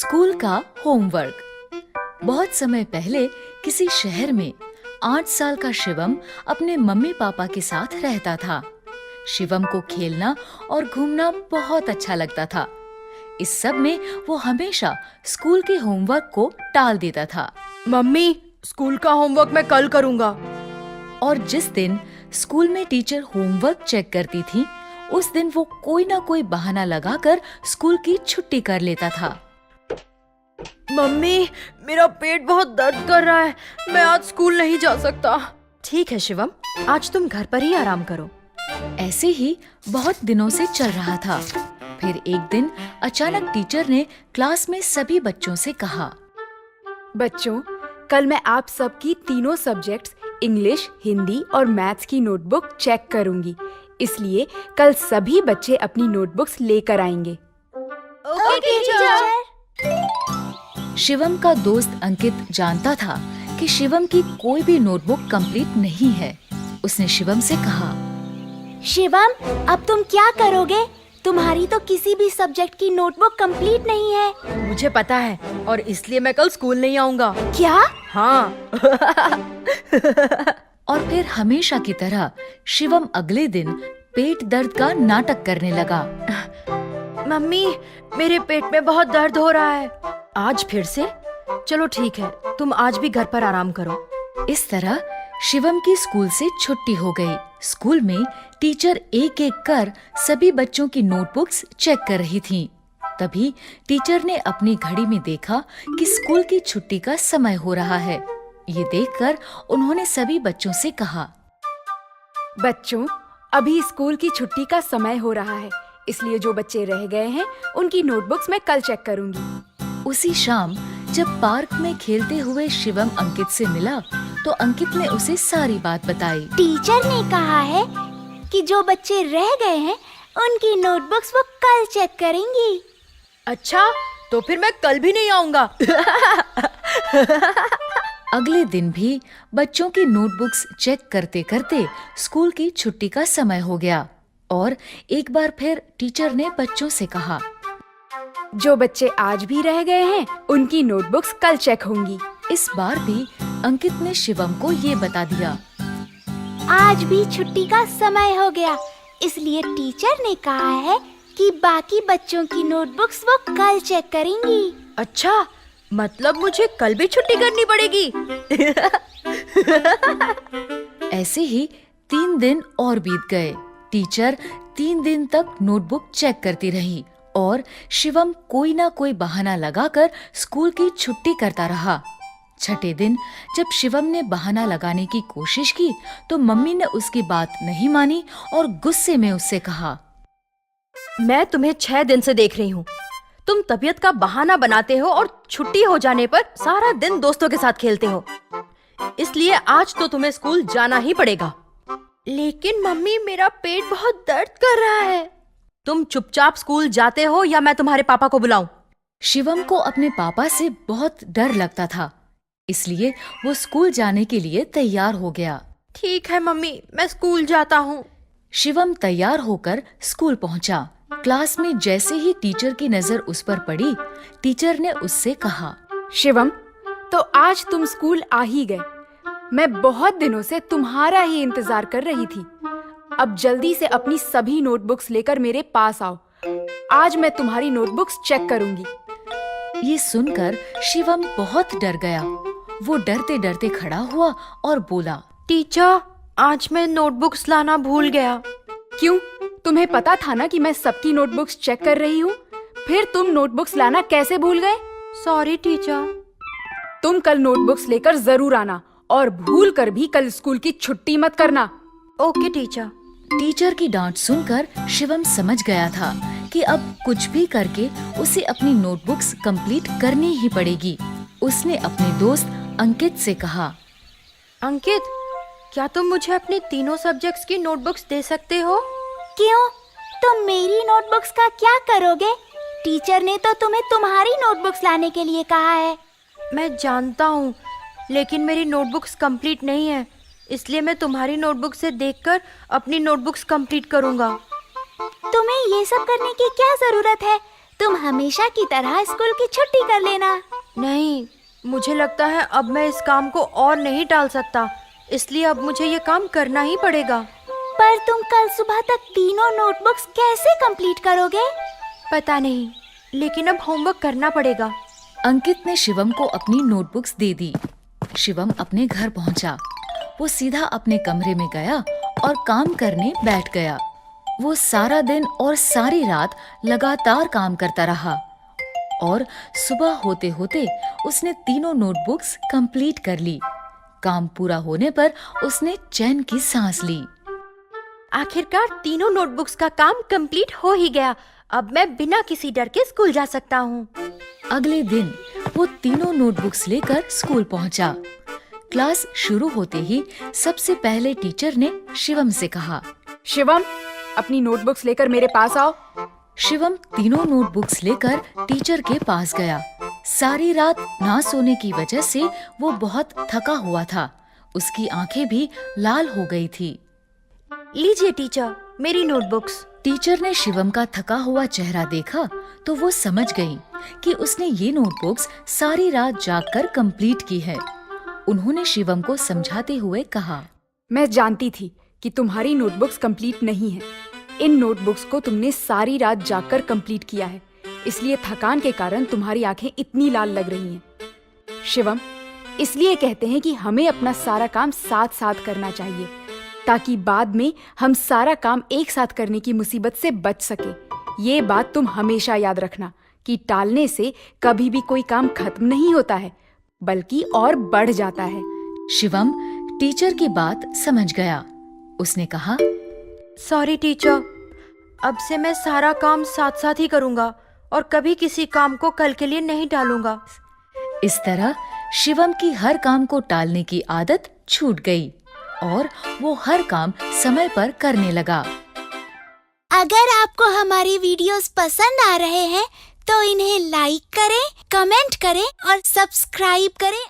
School का homework. बहुत समय पहले किसी शहर में 8 साल का शिवम अपने मम्मी पापा के साथ रहता था। शिवम को खेलना और घूमना बहुत अच्छा लगता था। इस सब में वो हमेशा स्कूल के होमवर्क को टाल देता था। मम्मी, स्कूल का होमवर्क मैं कल करूँगा। और जिस दिन स्कूल में टीचर होमवर्क चेक करती थी, उस दिन वो कोई ना कोई बहाना लगाकर स्कूल की छुट्टी कर लेता था। मम्मी, मेरा पेट बहुत दर्द कर रहा है, मैं आज स्कूल नहीं जा सकता। ठीक है शिवम, आज तुम घर पर ही आराम करो। ऐसे ही बहुत दिनों से चल रहा था। फिर एक दिन अचानक टीचर ने क्लास में सभी बच्चों से कहा, बच्चों, कल मैं आप सबकी तीनों सब्जेक्ट्स इंग्लिश, हिंदी और मैथ्स की नोटबुक चेक करूंगी। इसलिए कल सभी बच्चे अपनी नोटबुक्स लेकर आएंगे। Okay teacher. शिवम का दोस्त अंकित जानता था कि शिवम की कोई भी नोटबुक कंप्लीट नहीं है। उसने शिवम से कहा, शिवम, अब तुम क्या करोगे? तुम्हारी तो किसी भी सब्जेक्ट की नोटबुक कंप्लीट नहीं है। मुझे पता है और इसलिए मैं कल स्कूल नहीं आऊँगा। क्या? हाँ। और फिर हमेशा की तरह शिवम अगले दिन पेट दर्द का नाटक करने लगा। मम्मी, मेरे पेट में बहुत दर्द हो रहा है। आज फिर से? चलो ठीक है, तुम आज भी घर पर आराम करो। इस तरह शिवम की स्कूल से छुट्टी हो गई। स्कूल में टीचर एक एक कर सभी बच्चों की नोटबुक्स चेक कर रही थी। तभी टीचर ने अपनी घड़ी में देखा कि स्कूल की छुट्टी का समय हो रहा है। ये देखकर उन्होंने सभी बच्चों से कहा, बच्चों, अभी स्कूल की छुट्टी का समय हो रहा है, इसलिए जो बच्चे रह गए हैं उनकी नोटबुक्स मैं कल चेक करूंगी। उसी शाम जब पार्क में खेलते हुए शिवम अंकित से मिला तो अंकित ने उसे सारी बात बताई। टीचर ने कहा है कि जो बच्चे रह गए हैं उनकी नोटबुक्स वो कल चेक करेंगी। अच्छा, तो फिर मैं कल भी नहीं आऊँगा। अगले दिन भी बच्चों की नोटबुक्स चेक करते करते स्कूल की छुट्टी का समय हो गया और एक बार फिर टीचर ने बच्चों से कहा, जो बच्चे आज भी रह गए हैं उनकी नोटबुक्स कल चेक होंगी। इस बार भी अंकित ने शिवम को ये बता दिया, आज भी छुट्टी का समय हो गया, इसलिए टीचर ने कहा है कि बाकी बच्चों की नोटबुक्स वो कल चेक करेंगी। अच्छा, मतलब मुझे कल भी छुट्टी करनी पड़ेगी। ऐसे ही 3 दिन और बीत गए। टीचर 3 दिन तक नोटबुक चेक करती रही और शिवम कोई ना कोई बहाना लगाकर स्कूल की छुट्टी करता रहा। छठे दिन जब शिवम ने बहाना लगाने की कोशिश की तो मम्मी ने उसकी बात नहीं मानी और गुस्से में उससे कहा, मैं तुम्हें 6 दिन से देख रही हूँ। तुम तबीयत का बहाना बनाते हो और छुट्टी हो जाने पर सारा दिन दोस्तों के साथ खेलते हो। इसलिए आज तो तुम्हें स्कूल जाना ही पड़ेगा। लेकिन मम्मी, मेरा पेट बहुत दर्द कर रहा है। तुम चुपचाप स्कूल जाते हो या मैं तुम्हारे पापा को बुलाऊं? शिवम को अपने पापा से बहुत डर लगता था, इसलिए वो स्कूल जाने के लिए तैयार हो गया। ठीक है मम्मी, मैं स्कूल जाता हूँ। शिवम तैयार होकर स्कूल पहुंचा। क्लास में जैसे ही टीचर की नजर उस पर पड़ी, टीचर ने उससे कहा, शिवम, तो आज तुम स्कूल आ ही गए। मैं बहुत दिनों से तुम्हारा ही इंतजार कर रही थी। अब जल्दी से अपनी सभी नोटबुक्स लेकर मेरे पास आओ। आज मैं तुम्हारी नोटबुक्स चेक करूंगी। ये सुनकर शिवम बहुत डर गया। वो डरते डरते खड़ा हुआ और बोला, टीचर, आज मैं नोटबुक्स लाना भूल गया। क्यों? तुम्हें पता था ना कि मैं सबकी नोटबुक्स चेक कर रही हूँ। फिर तुम नोटबुक्स लाना कैसे भूल गए? Sorry teacher. तुम कल नोटबुक्स लेकर जरूर आना और भूल कर भी कल स्कूल की छुट्टी मत करना। Okay teacher. टीचर की डांट सुनकर शिवम समझ गया था कि अब कुछ भी करके उसे अपनी नोटबुक्स कंप्लीट करनी ही पड़ेगी। उसने अपने दोस्त अंकित से कहा, अंकित, क्या तुम मुझे अपने तीनों सब्जेक्ट्स की नोटबुक्स दे सकते हो? क्यों? तुम मेरी नोटबुक्स का क्या करोगे? टीचर ने तो तुम्हें तुम्हारी नोटबुक्स लाने के लिए कहा है। मैं जानता हूँ, लेकिन मेरी नोटबुक्स कंप्लीट नहीं है, इसलिए मैं तुम्हारी नोटबुक से देखकर अपनी नोटबुक्स कंप्लीट करूँगा। तुम्हें ये सब करने की क्या जरूरत है? तुम हमेशा की तरह स्कूल की छुट्टी कर लेना। नहीं, मुझे लगता है अब मैं इस काम को और नहीं टाल सकता, इसलिए अब मुझे ये काम करना ही पड़ेगा। पर तुम कल सुबह तक तीनों नोटबुक्स कैसे कंप्लीट करोगे? पता नहीं, लेकिन अब होमवर्क करना पड़ेगा। अंकित ने शिवम को अपनी नोटबुक्स दे दी। शिवम अपने घर पहुंचा। वो सीधा अपने कमरे में गया और काम करने बैठ गया। वो सारा दिन और सारी रात लगातार काम करता रहा और सुबह होते होते उसने तीनों नोटबुक्स कंप्लीट कर ली। काम पूरा होने पर उसने चैन की सांस ली। आखिरकार तीनों नोटबुक्स का काम कंप्लीट हो ही गया। अब मैं बिना किसी डर के स्कूल जा सकता हूँ। अगले दिन वो तीनों नोटबुक्स लेकर स्कूल पहुंचा। क्लास शुरू होते ही सबसे पहले टीचर ने शिवम से कहा, शिवम, अपनी नोटबुक्स लेकर मेरे पास आओ। शिवम तीनों नोटबुक्स लेकर टीचर के पास गया। सारी रात ना सोने की वजह से वो बहुत थका हुआ था। उसकी आंखें भी लाल हो गई थी। लीजिए टीचर, मेरी नोटबुक्स। टीचर ने शिवम का थका हुआ चेहरा देखा तो वो समझ गई कि उसने ये नोटबुक्स सारी रात जागकर कंप्लीट की है। उन्होंने शिवम को समझाते हुए कहा, मैं जानती थी कि तुम्हारी नोटबुक्स कंप्लीट नहीं है। इन नोटबुक्स को तुमने सारी रात जागकर कंप्लीट किया है, इसलिए थकान के कारण तुम्हारी आंखें इतनी लाल लग रही हैं। शिवम, इसलिए कहते हैं कि हमें अपना सारा काम साथ साथ करना चाहिए, ताकि बाद में हम सारा काम एक साथ करने की मुसीबत से बच सके। ये बात तुम हमेशा याद रखना कि टालने से कभी भी कोई काम खत्म नहीं होता है, बल्कि और बढ़ जाता है। शिवम टीचर की बात समझ गया। उसने कहा, सॉरी टीचर, अब से मैं सारा काम साथ साथ ही करूँगा और कभी किसी काम को कल के लिए नहीं टालूंगा। इस तरह शिवम की हर काम को टालने की आदत छूट गई और वो हर काम समय पर करने लगा। अगर आपको हमारी वीडियोस पसंद आ रहे हैं तो इन्हें लाइक करें, कमेंट करें और सब्सक्राइब करें।